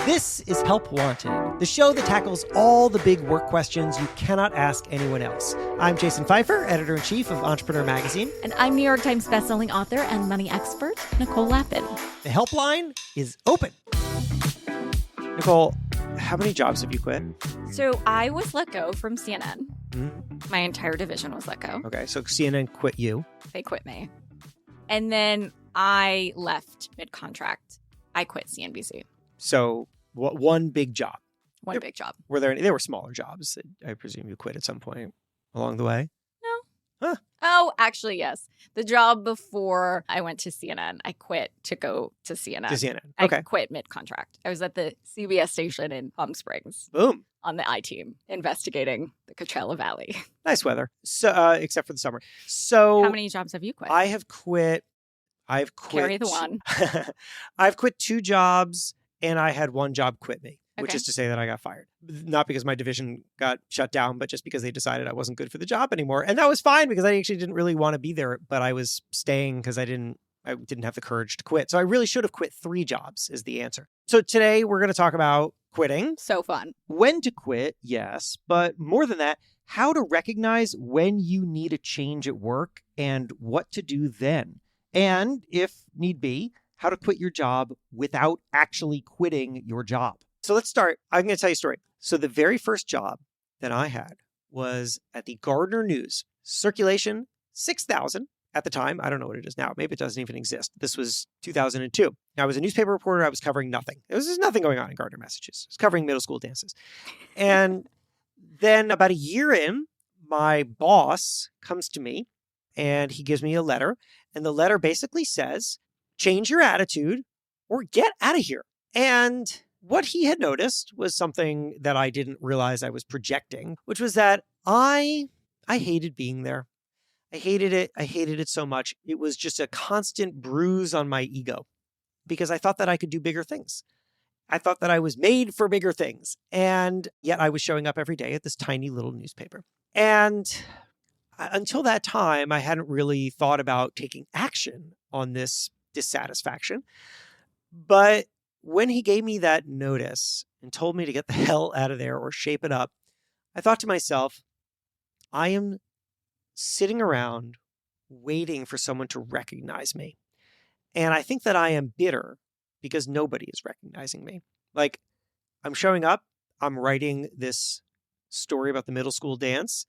This is Help Wanted, the show that tackles all the big work questions you cannot ask anyone else. I'm Jason Pfeiffer, editor-in-chief of Entrepreneur Magazine. And I'm New York Times bestselling author and money expert, Nicole Lappin. The helpline is open. Nicole, how many jobs have you quit? So I was let go from CNN. Mm-hmm. My entire division was let go. Okay, so CNN quit you. They quit me. And then I left mid-contract. I quit CNBC. So one big job. Big job. Were there any? There were smaller jobs that I presume you quit at some point along the way? No. Huh. Oh, actually, yes. The job before I went to CNN, I quit to go to CNN. To CNN. Okay. I quit mid-contract. I was at the CBS station in Palm Springs. Boom. On the I-team, investigating the Coachella Valley. Nice weather. So, except for the summer. So how many jobs have you quit? I've quit. Carry the one. I've quit 2 jobs, and I had 1 job quit me, which Okay. is to say that I got fired. Not because my division got shut down, but just because they decided I wasn't good for the job anymore. And that was fine because I actually didn't really want to be there, but I was staying because I didn't have the courage to quit. So I really should have quit 3 jobs is the answer. So today we're going to talk about quitting. So fun. When to quit, yes, but more than that, how to recognize when you need a change at work and what to do then. And if need be, how to quit your job without actually quitting your job. So let's start. I'm going to tell you a story. So the very first job that I had was at the Gardner News, circulation 6,000 at the time. I don't know what it is now. Maybe it doesn't even exist. This was 2002. I was a newspaper reporter. I was covering nothing. There was just nothing going on in Gardner, Massachusetts. I was covering middle school dances. And then about a year in, my boss comes to me and he gives me a letter. And the letter basically says, change your attitude or get out of here. And what he had noticed was something that I didn't realize I was projecting, which was that I hated being there. I hated it. I hated it so much. It was just a constant bruise on my ego because I thought that I could do bigger things. I thought that I was made for bigger things. And yet I was showing up every day at this tiny little newspaper. And until that time, I hadn't really thought about taking action on this dissatisfaction. But when he gave me that notice and told me to get the hell out of there or shape it up, I thought to myself, I am sitting around waiting for someone to recognize me. And I think that I am bitter because nobody is recognizing me. Like, I'm showing up, I'm writing this story about the middle school dance.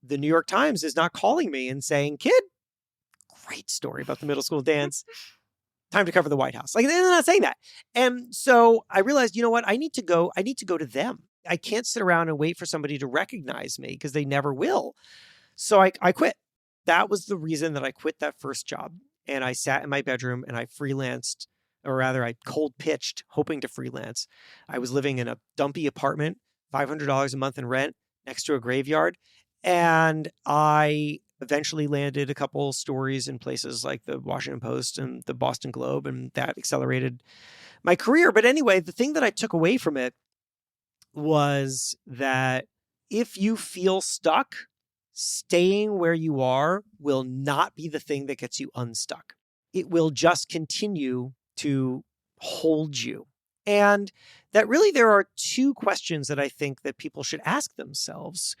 The New York Times is not calling me and saying, kid, great story about the middle school dance. Time to cover the White House. Like, they're not saying that. And so I realized, you know what? I need to go to them. I can't sit around and wait for somebody to recognize me because they never will. So I quit. That was the reason that I quit that first job. And I sat in my bedroom and I freelanced, or rather I cold pitched hoping to freelance. I was living in a dumpy apartment, $500 a month in rent next to a graveyard. And I eventually landed a couple stories in places like the Washington Post and the Boston Globe, and that accelerated my career. But anyway, the thing that I took away from it was that if you feel stuck, staying where you are will not be the thing that gets you unstuck. It will just continue to hold you. And that really there are 2 questions that I think that people should ask themselves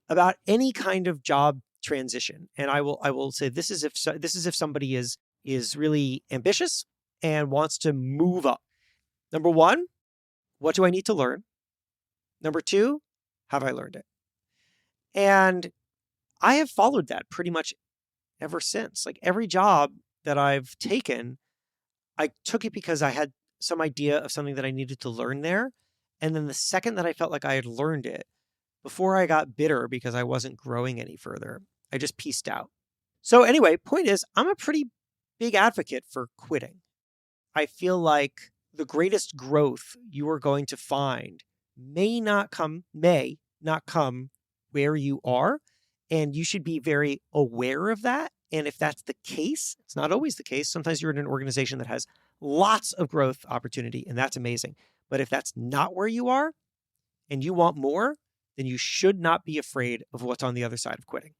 about any kind of job transition. And I will say this is if somebody is really ambitious and wants to move up. Number 1, what do I need to learn? Number 2, have I learned it? And I have followed that pretty much ever since. Like every job that I've taken, I took it because I had some idea of something that I needed to learn there. And then the second that I felt like I had learned it, before I got bitter because I wasn't growing any further, I just pieced out. So anyway, point is, I'm a pretty big advocate for quitting. I feel like the greatest growth you are going to find may not come where you are. And you should be very aware of that. And if that's the case, it's not always the case. Sometimes you're in an organization that has lots of growth opportunity, and that's amazing. But if that's not where you are and you want more, then you should not be afraid of what's on the other side of quitting.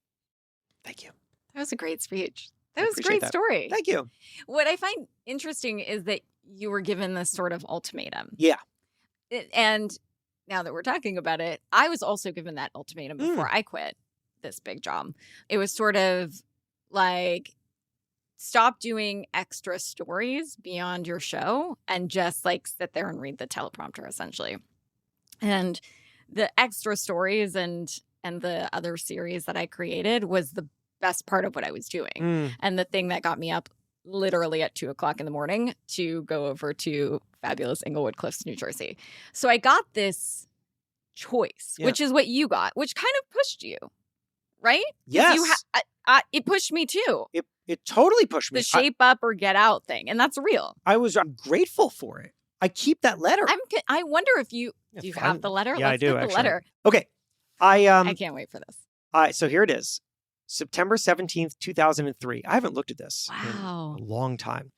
Thank you. That was a great speech. That was a great story. Thank you. What I find interesting is that you were given this sort of ultimatum. Yeah. And now that we're talking about it, I was also given that ultimatum before I quit this big job. It was sort of like, stop doing extra stories beyond your show and just like sit there and read the teleprompter, essentially. And the extra stories and the other series that I created was the best part of what I was doing. And the thing that got me up literally at 2:00 in the morning to go over to fabulous Englewood Cliffs, New Jersey. So I got this choice, which is what you got, which kind of pushed you, right? Yes. It pushed me too. It totally pushed me. The shape up or get out thing. And that's real. I'm grateful for it. I keep that letter. I wonder if do you have the letter? Yeah, Let's I do, get the actually. letter. Okay. I can't wait for this. So here it is. September 17th, 2003. I haven't looked at this Wow. in a long time.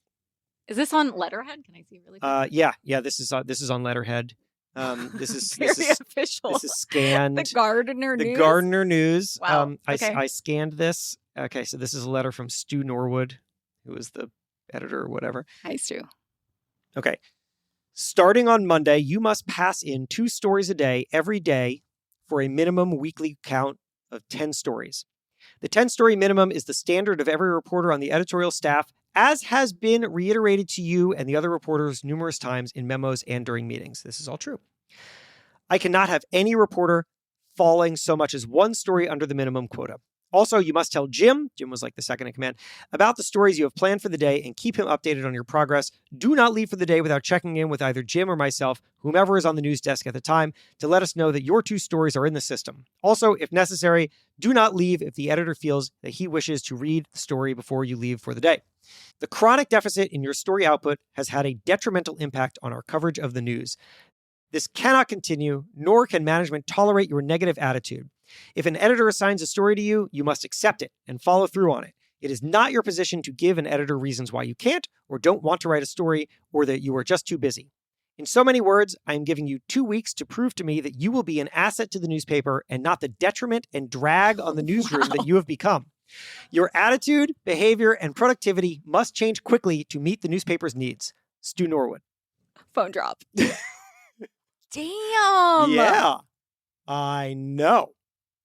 Is this on letterhead? Can I see really quick? Yeah, this is on letterhead. This is Very official. This is scanned. The Gardner News. The Gardner News. Wow. Okay. I scanned this. Okay, so this is a letter from Stu Norwood, who is the editor or whatever. Hi, Stu. Okay. Starting on Monday, you must pass in 2 stories a day every day for a minimum weekly count of 10 stories. The 10-story minimum is the standard of every reporter on the editorial staff, as has been reiterated to you and the other reporters numerous times in memos and during meetings. This is all true. I cannot have any reporter falling so much as 1 story under the minimum quota. Also, you must tell Jim was like the second in command, about the stories you have planned for the day and keep him updated on your progress. Do not leave for the day without checking in with either Jim or myself, whomever is on the news desk at the time, to let us know that your 2 stories are in the system. Also, if necessary, do not leave if the editor feels that he wishes to read the story before you leave for the day. The chronic deficit in your story output has had a detrimental impact on our coverage of the news. This cannot continue, nor can management tolerate your negative attitude. If an editor assigns a story to you, you must accept it and follow through on it. It is not your position to give an editor reasons why you can't or don't want to write a story, or that you are just too busy. In so many words, I am giving you 2 weeks to prove to me that you will be an asset to the newspaper and not the detriment and drag on the newsroom that you have become. Your attitude, behavior, and productivity must change quickly to meet the newspaper's needs. Stu Norwood. Phone drop. Damn. Yeah, I know.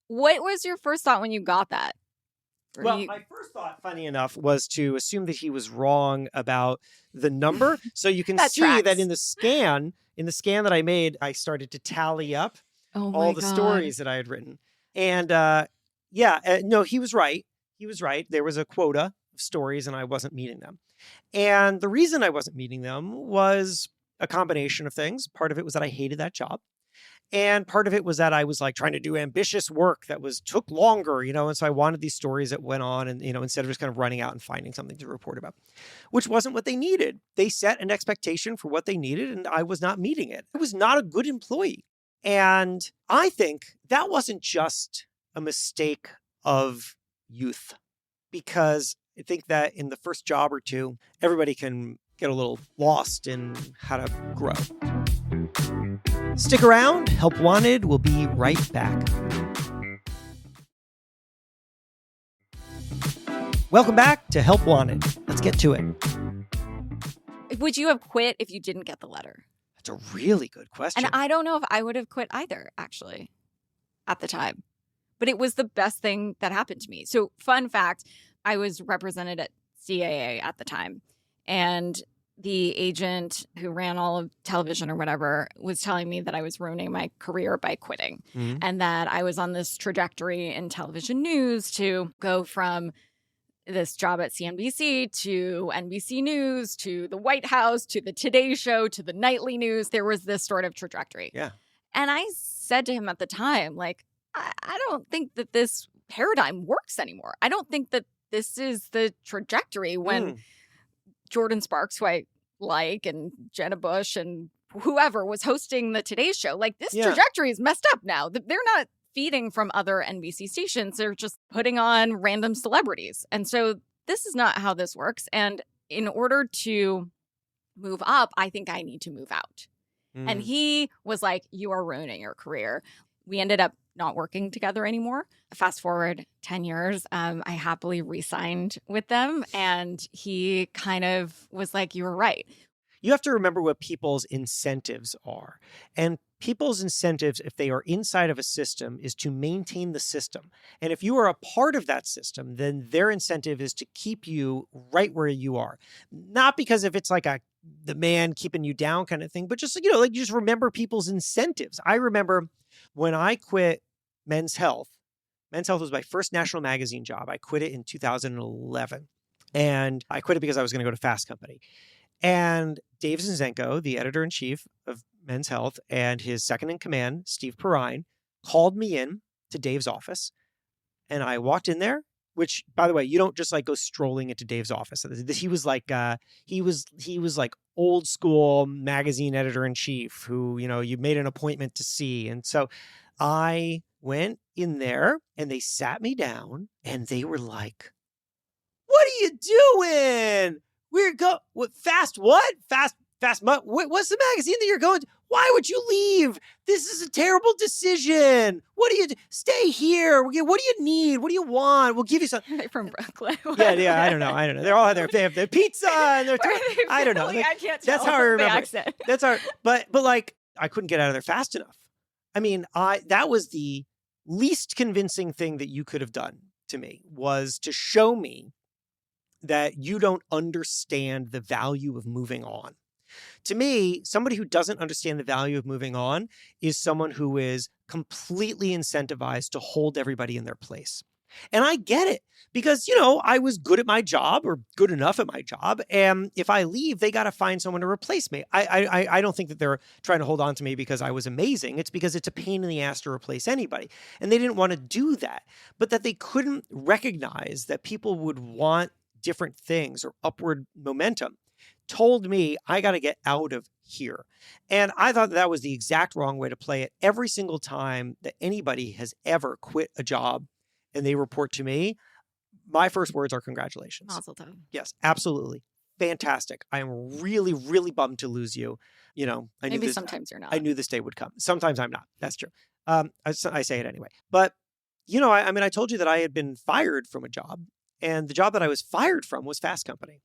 What was your first thought when you got that? My first thought, funny enough, was to assume that he was wrong about the number. So you can see tracks. that in the scan that I made, I started to tally up all the stories that I had written. And no, he was right. He was right. There was a quota of stories and I wasn't meeting them. And the reason I wasn't meeting them was a combination of things. Part of it was that I hated that job. And part of it was that I was like trying to do ambitious work that took longer, and so I wanted these stories that went on and, instead of just kind of running out and finding something to report about, which wasn't what they needed. They set an expectation for what they needed and I was not meeting it. I was not a good employee. And I think that wasn't just a mistake of youth, because I think that in the first job or two, everybody can get a little lost in how to grow. Stick around. Help Wanted will be right back. Welcome back to Help Wanted. Let's get to it. Would you have quit if you didn't get the letter? That's a really good question. And I don't know if I would have quit either, actually, at the time. But it was the best thing that happened to me. So, fun fact, I was represented at CAA at the time. And the agent who ran all of television or whatever was telling me that I was ruining my career by quitting, and that I was on this trajectory in television news to go from this job at CNBC to NBC News to the White House to the Today Show to the nightly news. There was this sort of trajectory. Yeah. And I said to him at the time, like, I don't think that this paradigm works anymore. I don't think that this is the trajectory when Jordan Sparks, who I like, and Jenna Bush and whoever was hosting the Today Show. Like, this trajectory is messed up now. They're not feeding from other NBC stations. They're just putting on random celebrities. And so this is not how this works. And in order to move up, I think I need to move out. And he was like, you are ruining your career. We ended up not working together anymore. Fast forward 10 years, I happily re-signed with them. And he kind of was like, you were right. You have to remember what people's incentives are. And people's incentives, if they are inside of a system, is to maintain the system. And if you are a part of that system, then their incentive is to keep you right where you are. Not because if it's like the man keeping you down kind of thing, but just, you just remember people's incentives. I remember when I quit Men's Health. Men's Health was my first national magazine job. I quit it in 2011. And I quit it because I was going to go to Fast Company. And Dave Zinzenko, the editor-in-chief of Men's Health, and his second in command, Steve Perrine, called me in to Dave's office. And I walked in there, which, by the way, you don't just like go strolling into Dave's office. He was like, he was like old school magazine editor-in-chief who, you made an appointment to see. And so I went in there and they sat me down and they were like, "What are you doing? Fast what? What's the magazine that you're going to? Why would you leave? This is a terrible decision. What do you do? Stay here. What do you need? What do you want? We'll give you something." They're from Brooklyn. Yeah. I don't know. They have their pizza and their. I don't know. I can't tell. That's how I remember. Accent. That's how. But like I couldn't get out of there fast enough. I mean, that was the least convincing thing that you could have done to me, was to show me that you don't understand the value of moving on. To me, somebody who doesn't understand the value of moving on is someone who is completely incentivized to hold everybody in their place. And I get it because, I was good at my job, or good enough at my job. And if I leave, they got to find someone to replace me. I don't think that they're trying to hold on to me because I was amazing. It's because it's a pain in the ass to replace anybody. And they didn't want to do that, but that they couldn't recognize that people would want different things or upward momentum told me I got to get out of here. And I thought that was the exact wrong way to play it. Every single time that anybody has ever quit a job and they report to me, my first words are congratulations. Mazel tov. Yes, absolutely. Fantastic. I am really, really bummed to lose you. Maybe sometimes you're not. I knew this day would come. Sometimes I'm not. That's true. I say it anyway. But, I told you that I had been fired from a job, and the job that I was fired from was Fast Company.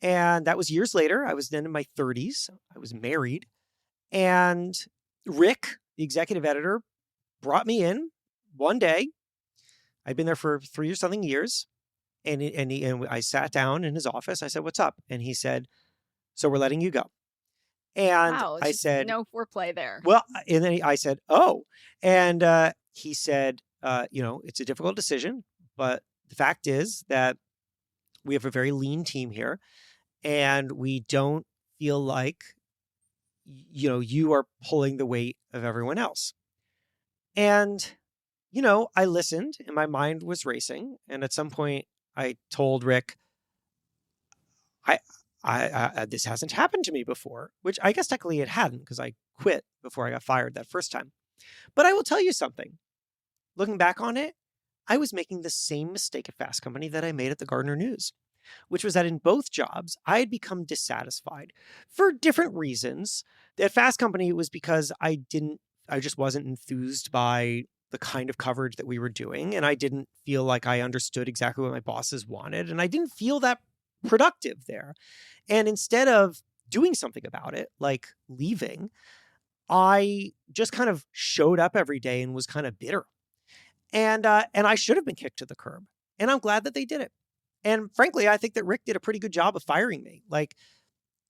And that was years later. I was then in my 30s. I was married. And Rick, the executive editor, brought me in one day. I'd been there for 3 or something years. And I sat down in his office. I said, "What's up?" And he said, "So we're letting you go." And wow, I said, no foreplay there. Well, and then I said, "Oh." And he said, "It's a difficult decision, but the fact is that we have a very lean team here, and we don't feel like, you are pulling the weight of everyone else." And, I listened and my mind was racing. And at some point I told Rick, I this hasn't happened to me before, which I guess technically it hadn't because I quit before I got fired that first time. But I will tell you something. Looking back on it, I was making the same mistake at Fast Company that I made at the Gardner News, which was that in both jobs, I had become dissatisfied for different reasons. At Fast Company, it was because I just wasn't enthused by the kind of coverage that we were doing. And I didn't feel like I understood exactly what my bosses wanted. And I didn't feel that productive there. And instead of doing something about it, like leaving, I just kind of showed up every day and was kind of bitter. And I should have been kicked to the curb. And I'm glad that they did it. And frankly, I think that Rick did a pretty good job of firing me. Like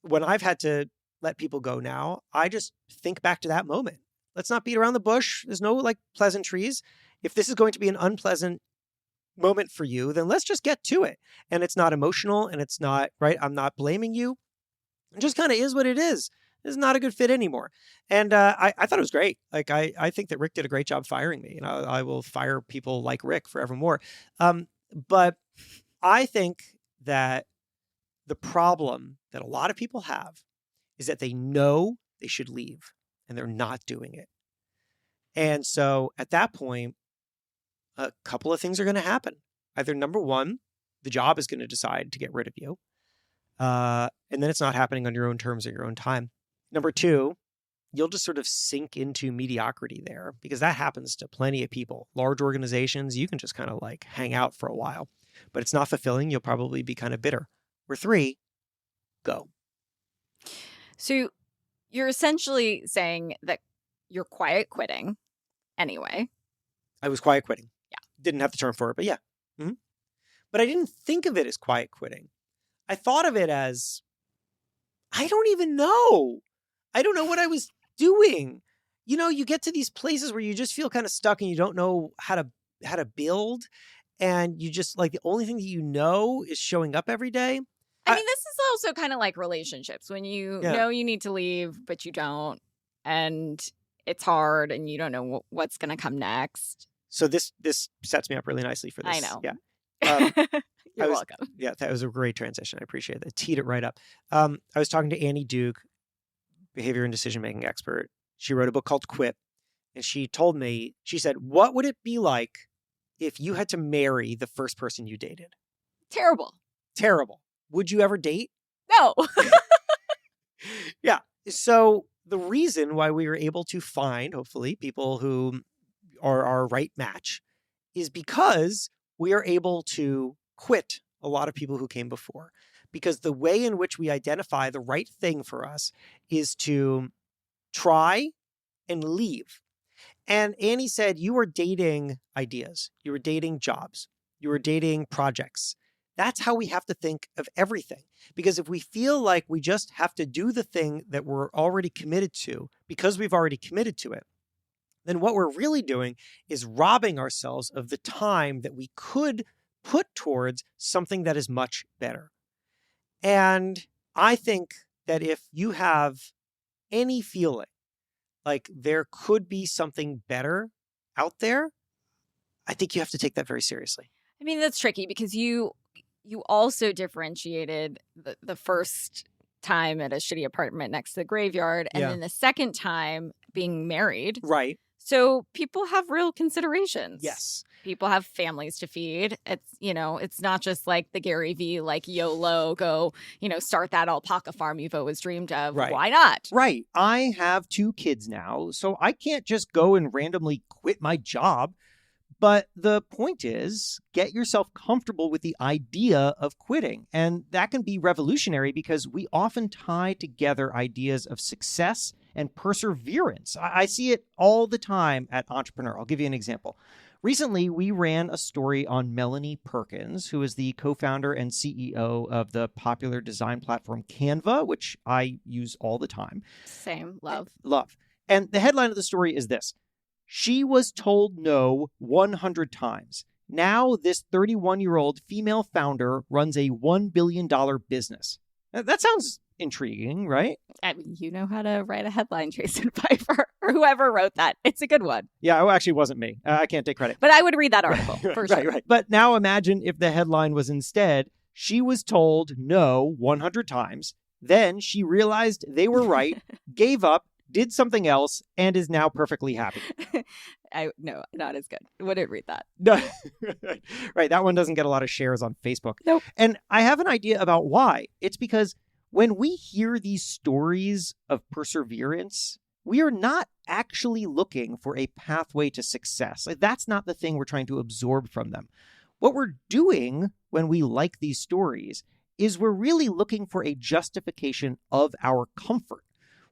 when I've had to let people go now, I just think back to that moment. Let's not beat around the bush. There's no like pleasantries. If this is going to be an unpleasant moment for you, then let's just get to it. And it's not emotional and it's not, right? I'm not blaming you. It just kind of is what it is. It's not a good fit anymore. And I thought it was great. Like, I think that Rick did a great job firing me. And I will fire people like Rick forevermore. But I think that the problem that a lot of people have is that they know they should leave and they're not doing it. And so at that point, a couple of things are going to happen. Either number one, the job is going to decide to get rid of you. And then it's not happening on your own terms or your own time. Number two, you'll just sort of sink into mediocrity there because that happens to plenty of people. Large organizations, you can just kind of like hang out for a while, but it's not fulfilling. You'll probably be kind of bitter. Or three, go. So you're essentially saying that you're quiet quitting anyway. I was quiet quitting. Yeah. Didn't have the term for it, but yeah. Mm-hmm. But I didn't think of it as quiet quitting. I thought of it as, I don't even know. I don't know what I was doing. You get to these places where you just feel kind of stuck and you don't know how to build. And you just like the only thing that you know is showing up every day. I mean, this is also kind of like relationships when you know you need to leave, but you don't. And it's hard and you don't know what's going to come next. So this sets me up really nicely for this. I know. Yeah. You're welcome. Yeah, that was a great transition. I appreciate that. Teed it right up. I was talking to Annie Duke, behavior and decision-making expert. She wrote a book called Quit. And she told me, she said, what would it be like if you had to marry the first person you dated? Terrible. Would you ever date? No. Yeah. So the reason why we were able to find, hopefully, people who are our right match is because we are able to quit a lot of people who came before. Because the way in which we identify the right thing for us is to try and leave. And Annie said, you were dating ideas. You were dating jobs. You were dating projects. That's how we have to think of everything. Because if we feel like we just have to do the thing that we're already committed to because we've already committed to it, then what we're really doing is robbing ourselves of the time that we could put towards something that is much better. And I think that if you have any feeling like there could be something better out there, I think you have to take that very seriously. I mean, that's tricky because you also differentiated the first time at a shitty apartment next to the graveyard and then the second time being married. Right. So people have real considerations. Yes. People have families to feed. It's not just like the Gary V, like YOLO, go, start that alpaca farm you've always dreamed of. Right. Why not? Right. I have 2 kids now, so I can't just go and randomly quit my job. But the point is, get yourself comfortable with the idea of quitting. And that can be revolutionary because we often tie together ideas of success and perseverance. I see it all the time at Entrepreneur. I'll give you an example. Recently, we ran a story on Melanie Perkins, who is the co-founder and CEO of the popular design platform Canva, which I use all the time. Same. Love. And the headline of the story is this: she was told no 100 times. Now this 31-year-old female founder runs a $1 billion business. That sounds intriguing, right? I mean, you know how to write a headline, Jason Pfeiffer, or whoever wrote that. It's a good one. Yeah, it actually wasn't me. I can't take credit. But I would read that article, for sure. Right. But now imagine if the headline was instead, she was told no 100 times. Then she realized they were right, gave up, did something else, and is now perfectly happy. No, not as good. Wouldn't read that. No. Right. That one doesn't get a lot of shares on Facebook. Nope. And I have an idea about why. It's because when we hear these stories of perseverance, we are not actually looking for a pathway to success. That's not the thing we're trying to absorb from them. What we're doing when we like these stories is we're really looking for a justification of our comfort.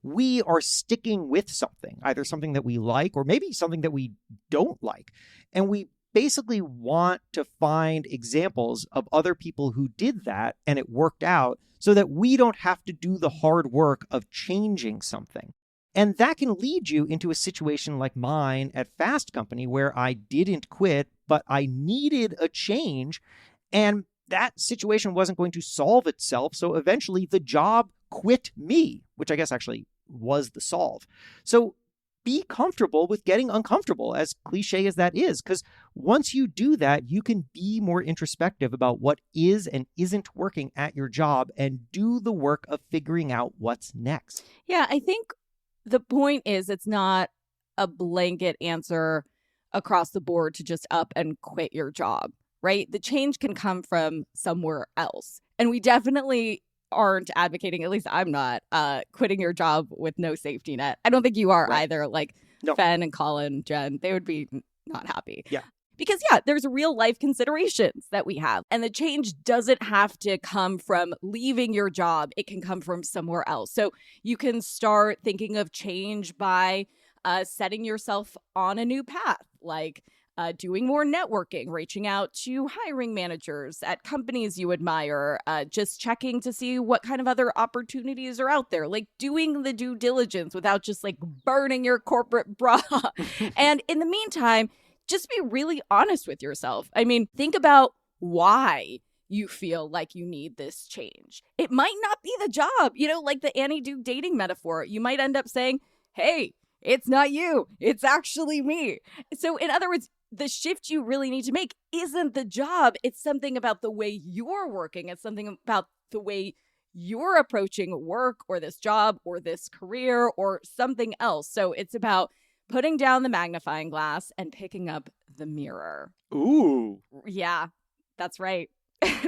We are sticking with something, either something that we like or maybe something that we don't like. And we basically want to find examples of other people who did that and it worked out so that we don't have to do the hard work of changing something. And that can lead you into a situation like mine at Fast Company where I didn't quit, but I needed a change. And that situation wasn't going to solve itself. So eventually the job quit me, which I guess actually was the solve. So be comfortable with getting uncomfortable, as cliche as that is, because once you do that, you can be more introspective about what is and isn't working at your job and do the work of figuring out what's next. Yeah, I think the point is it's not a blanket answer across the board to just up and quit your job, right? The change can come from somewhere else. And we definitely aren't advocating, at least I'm not, quitting your job with no safety net. I don't think you are either. Like No. Fen and Colin, Jen, they would be not happy. Yeah. Because, yeah, there's real life considerations that we have. And the change doesn't have to come from leaving your job. It can come from somewhere else. So you can start thinking of change by setting yourself on a new path, like doing more networking, reaching out to hiring managers at companies you admire, just checking to see what kind of other opportunities are out there, like doing the due diligence without just like burning your corporate bra. And in the meantime, just be really honest with yourself. I mean, think about why you feel like you need this change. It might not be the job, like the Annie Duke dating metaphor. You might end up saying, hey, it's not you. It's actually me. So in other words, the shift you really need to make isn't the job. It's something about the way you're working. It's something about the way you're approaching work or this job or this career or something else. So it's about putting down the magnifying glass and picking up the mirror. Ooh. Yeah, that's right.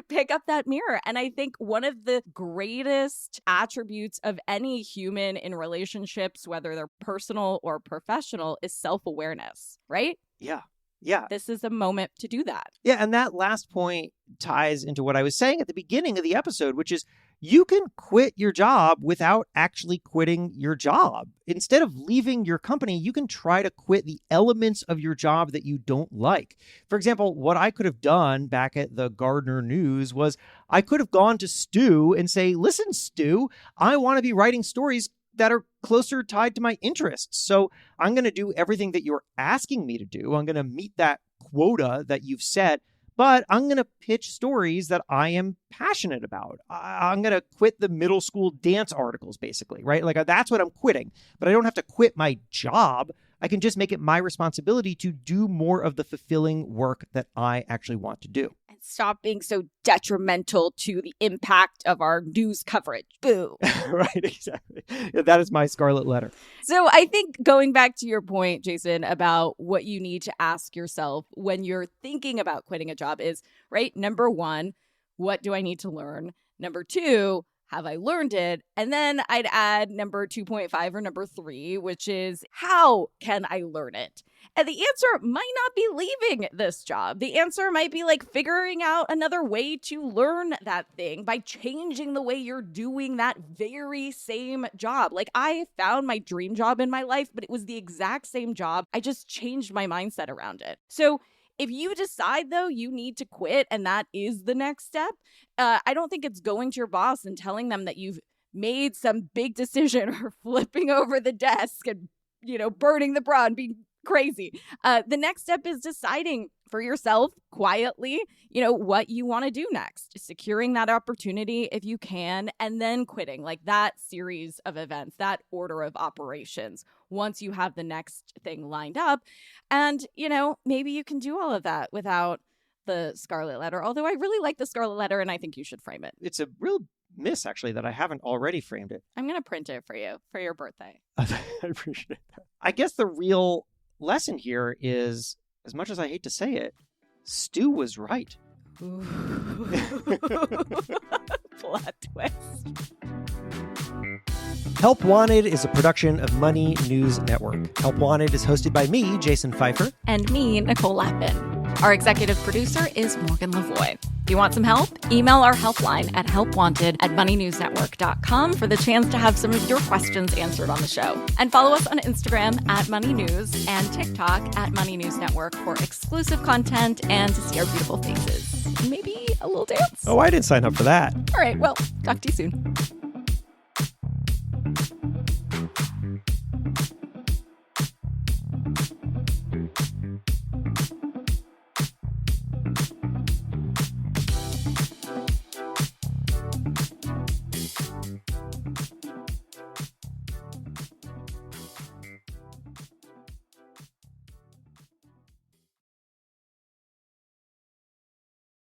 Pick up that mirror. And I think one of the greatest attributes of any human in relationships, whether they're personal or professional, is self-awareness, right? Yeah. Yeah. This is a moment to do that. Yeah. And that last point ties into what I was saying at the beginning of the episode, which is you can quit your job without actually quitting your job. Instead of leaving your company, you can try to quit the elements of your job that you don't like. For example, what I could have done back at the Gardner News was I could have gone to Stu and say, listen, Stu, I want to be writing stories that are closer tied to my interests. So I'm going to do everything that you're asking me to do. I'm going to meet that quota that you've set, but I'm going to pitch stories that I am passionate about. I'm going to quit the middle school dance articles, basically, right? Like that's what I'm quitting, but I don't have to quit my job. I can just make it my responsibility to do more of the fulfilling work that I actually want to do. And stop being so detrimental to the impact of our news coverage. Boo. Right, exactly. Yeah, that is my scarlet letter. So I think going back to your point, Jason, about what you need to ask yourself when you're thinking about quitting a job is, right, number one, what do I need to learn? Number two, have I learned it? And then I'd add number 2.5 or number 3, which is how can I learn it? And the answer might not be leaving this job. The answer might be like figuring out another way to learn that thing by changing the way you're doing that very same job. Like I found my dream job in my life, but it was the exact same job. I just changed my mindset around it. So if you decide, though, you need to quit and that is the next step, I don't think it's going to your boss and telling them that you've made some big decision or flipping over the desk and, burning the bra and being crazy. The next step is deciding for yourself quietly, what you want to do next, securing that opportunity if you can, and then quitting, like that series of events, that order of operations once you have the next thing lined up. And, maybe you can do all of that without the scarlet letter, although I really like the scarlet letter and I think you should frame it. It's a real miss, actually, that I haven't already framed it. I'm going to print it for you for your birthday. I appreciate that. I guess the real lesson here is, as much as I hate to say it, Stu was right. Plot twist. Help Wanted is a production of Money News Network. Help Wanted is hosted by me, Jason Pfeiffer. And me, Nicole Lappin. Our executive producer is Morgan Lavoie. If you want some help, email our helpline at helpwanted@moneynewsnetwork.com for the chance to have some of your questions answered on the show. And follow us on Instagram at Money News and TikTok at Money News Network for exclusive content and to see our beautiful faces. Maybe a little dance. Oh, I didn't sign up for that. All right, well, talk to you soon.